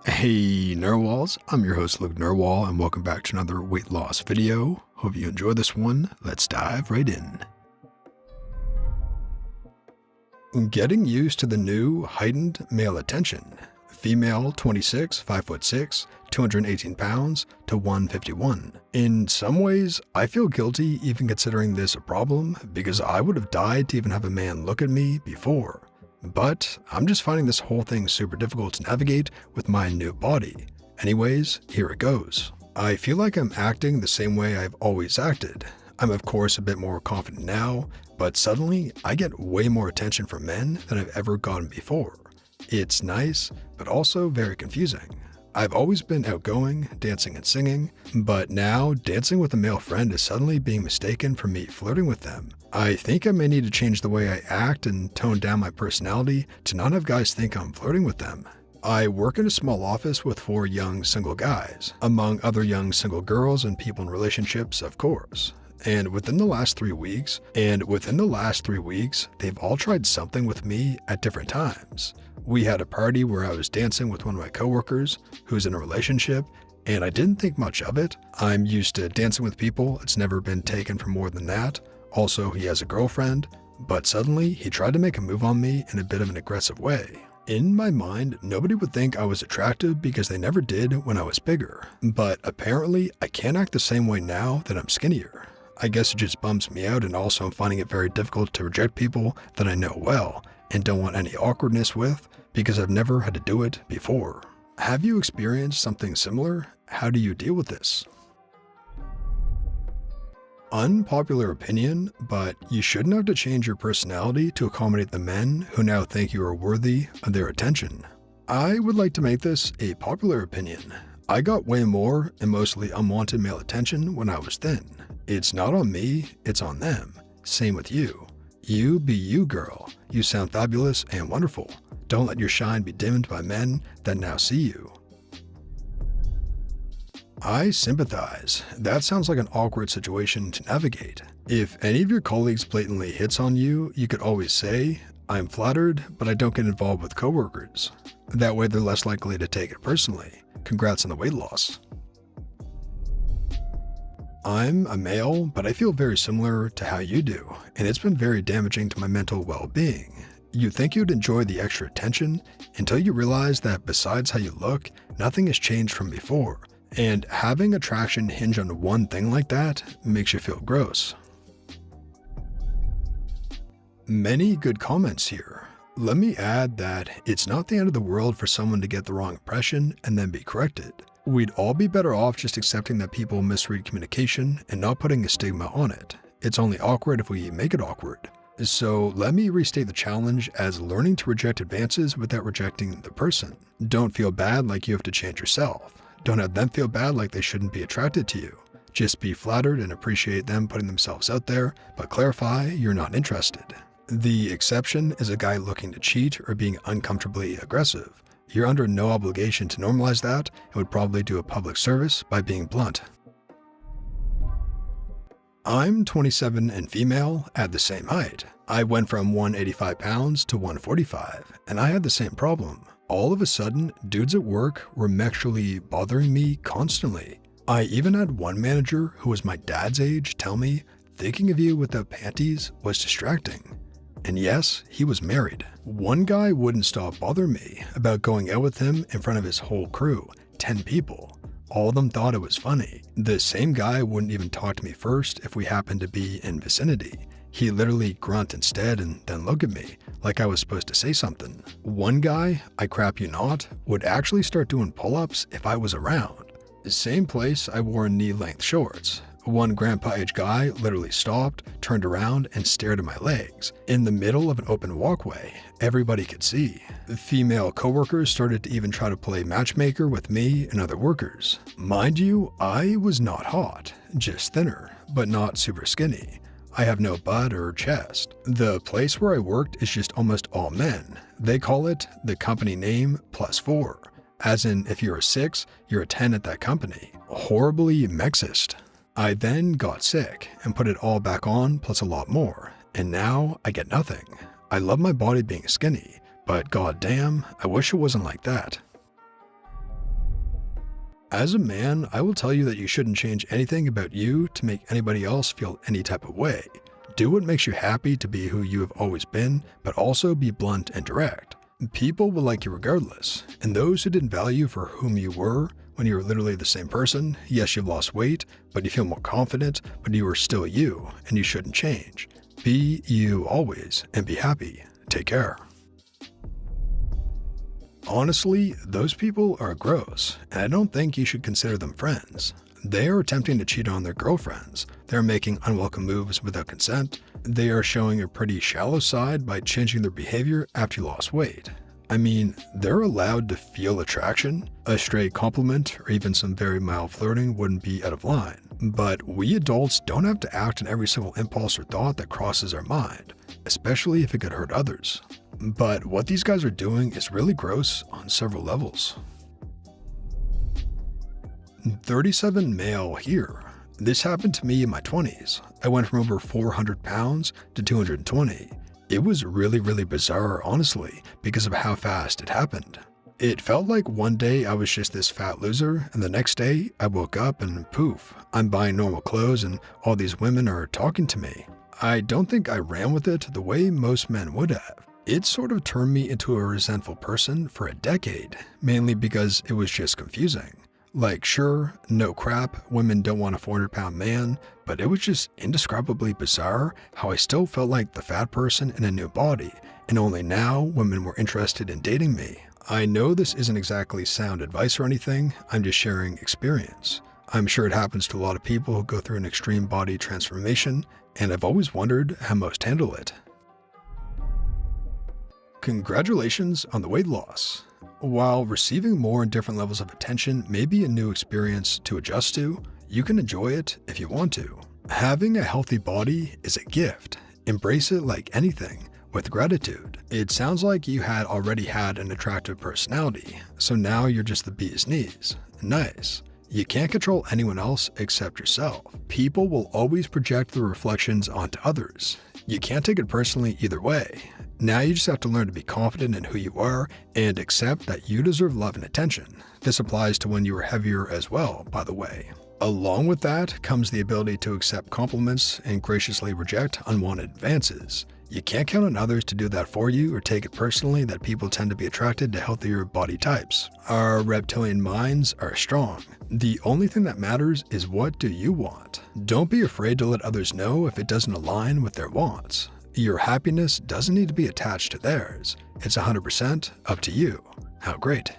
Hey Narwhals, I'm your host Luke Narwhal and welcome back to another weight loss video. Hope you enjoy this one. Let's dive right in. Getting used to the new heightened male attention. Female 26, 5'6", 218 pounds to 151. In some ways, I feel guilty even considering this a problem because I would have died to even have a man look at me before. But I'm just finding this whole thing super difficult to navigate with my new body. Anyways, here it goes. I feel like I'm acting the same way I've always acted. I'm of course a bit more confident now, but suddenly I get way more attention from men than I've ever gotten before. It's nice, but also very confusing. I've always been outgoing, dancing and singing, but now dancing with a male friend is suddenly being mistaken for me flirting with them. I think I may need to change the way I act and tone down my personality to not have guys think I'm flirting with them. I work in a small office with 4 young single guys, among other young single girls and people in relationships, of course. And within the last 3 weeks, they've all tried something with me at different times. We had a party where I was dancing with one of my coworkers who's in a relationship, and I didn't think much of it. I'm used to dancing with people, it's never been taken for more than that. Also, he has a girlfriend, but suddenly he tried to make a move on me in a bit of an aggressive way. In my mind, nobody would think I was attractive because they never did when I was bigger, but apparently I can't act the same way now that I'm skinnier. I guess it just bums me out, and also I'm finding it very difficult to reject people that I know well and don't want any awkwardness with because I've never had to do it before. Have you experienced something similar? How do you deal with this? Unpopular opinion, but you shouldn't have to change your personality to accommodate the men who now think you are worthy of their attention. I would like to make this a popular opinion. I got way more and mostly unwanted male attention when I was thin. It's not on me, it's on them. Same with you. You be you, girl. You sound fabulous and wonderful. Don't let your shine be dimmed by men that now see you. I sympathize. That sounds like an awkward situation to navigate. If any of your colleagues blatantly hits on you, you could always say, "I'm flattered, but I don't get involved with coworkers." That way they're less likely to take it personally. Congrats on the weight loss. I'm a male, but I feel very similar to how you do, and it's been very damaging to my mental well-being. You'd think you'd enjoy the extra attention until you realize that besides how you look, nothing has changed from before, and having attraction hinge on one thing like that makes you feel gross. Many good comments here. Let me add that it's not the end of the world for someone to get the wrong impression and then be corrected. We'd all be better off just accepting that people misread communication and not putting a stigma on it. It's only awkward if we make it awkward. So let me restate the challenge as learning to reject advances without rejecting the person. Don't feel bad like you have to change yourself. Don't have them feel bad like they shouldn't be attracted to you. Just be flattered and appreciate them putting themselves out there, but clarify you're not interested. The exception is a guy looking to cheat or being uncomfortably aggressive. You're under no obligation to normalize that and would probably do a public service by being blunt. I'm 27 and female at the same height. I went from 185 pounds to 145, and I had the same problem. All of a sudden, dudes at work were actually bothering me constantly. I even had one manager who was my dad's age tell me, "Thinking of you without panties was distracting." And yes, he was married. One guy wouldn't stop bothering me about going out with him in front of his whole crew, 10 people. All of them thought it was funny. The same guy wouldn't even talk to me first if we happened to be in vicinity. He literally grunt instead and then look at me like I was supposed to say something. One guy, I crap you not, would actually start doing pull-ups if I was around. The same place I wore knee-length shorts. One grandpa-age guy literally stopped, turned around, and stared at my legs. In the middle of an open walkway, everybody could see. Female coworkers started to even try to play matchmaker with me and other workers. Mind you, I was not hot, just thinner, but not super skinny. I have no butt or chest. The place where I worked is just almost all men. They call it the company name +4. As in, if you're a 6, you're a 10 at that company. Horribly mexist. I then got sick and put it all back on plus a lot more, and now I get nothing. I love my body being skinny, but goddamn, I wish it wasn't like that. As a man, I will tell you that you shouldn't change anything about you to make anybody else feel any type of way. Do what makes you happy to be who you have always been, but also be blunt and direct. People will like you regardless, and those who didn't value you for whom you were when you were literally the same person, yes, you've lost weight, but you feel more confident, but you are still you, and you shouldn't change. Be you always, and be happy. Take care. Honestly, those people are gross, and I don't think you should consider them friends. They are attempting to cheat on their girlfriends. They are making unwelcome moves without consent. They are showing a pretty shallow side by changing their behavior after you lost weight. I mean, they're allowed to feel attraction. A stray compliment or even some very mild flirting wouldn't be out of line. But we adults don't have to act on every single impulse or thought that crosses our mind, especially if it could hurt others. But what these guys are doing is really gross on several levels. 37 male here. This happened to me in my 20s. I went from over 400 pounds to 220. It was really bizarre, honestly, because of how fast it happened. It felt like one day I was just this fat loser, and the next day I woke up and poof, I'm buying normal clothes and all these women are talking to me. I don't think I ran with it the way most men would have. It sort of turned me into a resentful person for a decade, mainly because it was just confusing. Like, sure, no crap, women don't want a 400-pound man, but it was just indescribably bizarre how I still felt like the fat person in a new body, and only now women were interested in dating me. I know this isn't exactly sound advice or anything, I'm just sharing experience. I'm sure it happens to a lot of people who go through an extreme body transformation, and I've always wondered how most handle it. Congratulations on the weight loss. While receiving more and different levels of attention may be a new experience to adjust to, you can enjoy it if you want to. Having a healthy body is a gift. Embrace it like anything, with gratitude. It sounds like you had already had an attractive personality, so now you're just the bee's knees. Nice. You can't control anyone else except yourself. People will always project their reflections onto others. You can't take it personally either way. Now you just have to learn to be confident in who you are and accept that you deserve love and attention. This applies to when you are heavier as well, by the way. Along with that comes the ability to accept compliments and graciously reject unwanted advances. You can't count on others to do that for you or take it personally that people tend to be attracted to healthier body types. Our reptilian minds are strong. The only thing that matters is what do you want. Don't be afraid to let others know if it doesn't align with their wants. Your happiness doesn't need to be attached to theirs. It's 100% up to you. How great.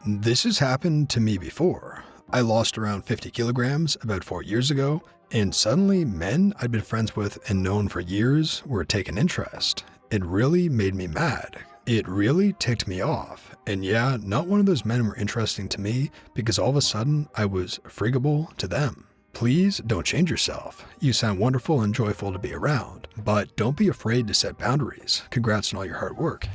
This has happened to me before. I lost around 50 kilograms about 4 years ago, and suddenly men I'd been friends with and known for years were taking interest. It really made me mad. It really ticked me off. And yeah, not one of those men were interesting to me because all of a sudden I was freakable to them. Please don't change yourself. You sound wonderful and joyful to be around, but don't be afraid to set boundaries. Congrats on all your hard work.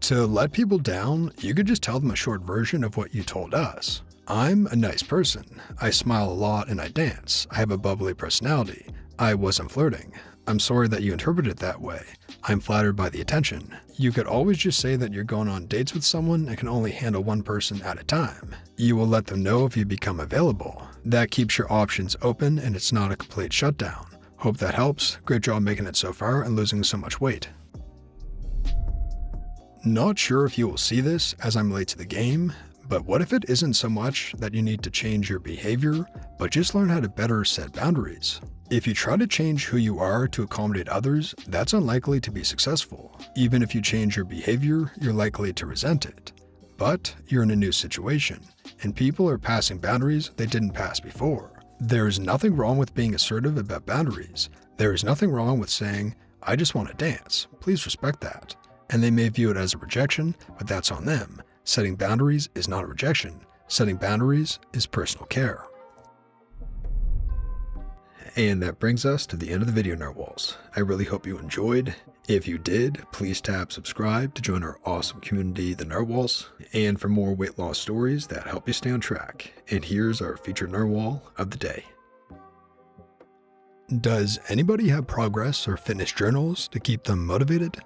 To let people down, you could just tell them a short version of what you told us. I'm a nice person. I smile a lot and I dance. I have a bubbly personality. I wasn't flirting. I'm sorry that you interpreted it that way. I'm flattered by the attention. You could always just say that you're going on dates with someone and can only handle one person at a time. You will let them know if you become available. That keeps your options open and it's not a complete shutdown. Hope that helps. Great job making it so far and losing so much weight. Not sure if you will see this as I'm late to the game, but what if it isn't so much that you need to change your behavior, but just learn how to better set boundaries? If you try to change who you are to accommodate others, that's unlikely to be successful. Even if you change your behavior, you're likely to resent it. But you're in a new situation, and people are passing boundaries they didn't pass before. There is nothing wrong with being assertive about boundaries. There is nothing wrong with saying, I just want to dance. Please respect that. And they may view it as a rejection, but that's on them. Setting boundaries is not a rejection. Setting boundaries is personal care. And that brings us to the end of the video, Narwhals. I really hope you enjoyed. If you did, please tap subscribe to join our awesome community, the Narwhals, and for more weight loss stories that help you stay on track. And here's our featured Narwhal of the day. Does anybody have progress or fitness journals to keep them motivated?